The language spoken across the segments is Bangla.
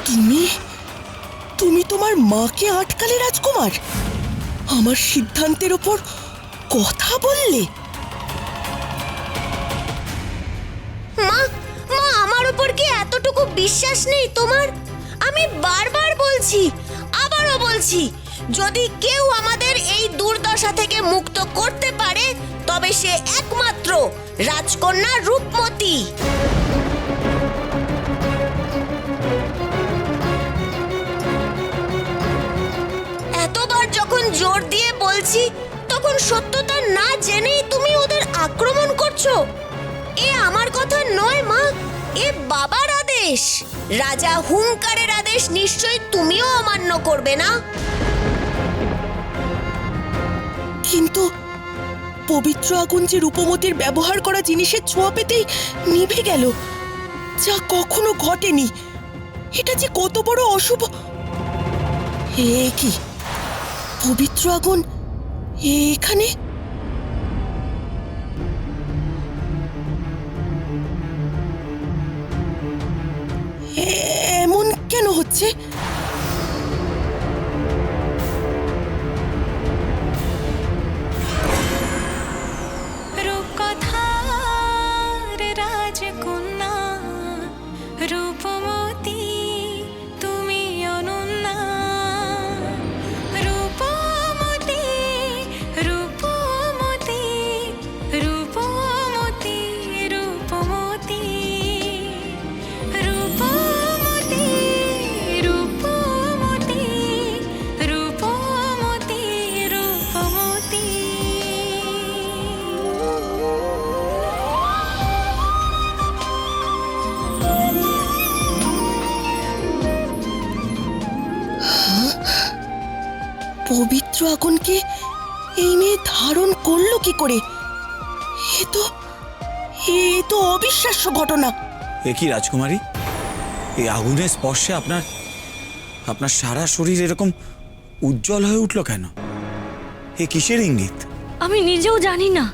তুমি তুমি তোমার মাকে আটকালে রাজকুমার? আমার সিদ্ধান্তের ওপর কথা বললে? মা, মা, আমার উপর কি এতটুকু বিশ্বাস নেই তোমার? আমি বারবার বলছি, আবারও বলছি, যদি কেউ আমাদের এই দুর্দশা থেকে মুক্ত করতে পারে তবে সে একমাত্র রাজকন্যা রূপমতী। এতবার যখন জোর দিয়ে বলছি তখন সত্যতা না জেনেই তুমি ওদের আক্রমণ করছো। এ আমার কথা নয় মা, এ বাবার আদেশ। রাজা হুঙ্কারের আদেশ নিশ্চয়ই তুমিও অমান্য করবে না। কিন্তু পবিত্র আগুন যে রূপমতির ব্যবহার করা জিনিসের ছোঁয়া পেতেই নিভে গেল, যা কখনো ঘটেনি, এটা যে কত বড় অশুভ! এ কি পবিত্র আগুন এখানে? এমন কেন হচ্ছে? রূপকথার রাজকন্যা রূপমতী তুমি অনন্যা। রূপমতী, রূপমতী, রূপমতী, রূপমতী, রূপমতী, রূপমতী, রূপমতী, রূপমতী। পবিত্র আগুনকে এই মেয়ে ধারণ করলো কি করে? এ তো অবিশ্বাস্য ঘটনা। এ কি রাজকুমারী, এই আগুনের স্পর্শে আপনার আপনার সারা শরীর এরকম উজ্জ্বল হয়ে উঠল কেন? এ কিসের ইঙ্গিত? আমি নিজেও জানি না,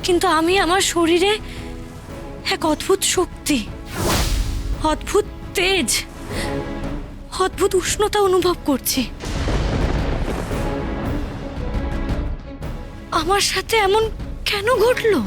কিন্তু আমি আমার শরীরে এক অদ্ভুত শক্তি, অদ্ভুত তেজ, অদ্ভুত উষ্ণতা অনুভব করছি। আমার সাথে এমন কেন ঘটলো?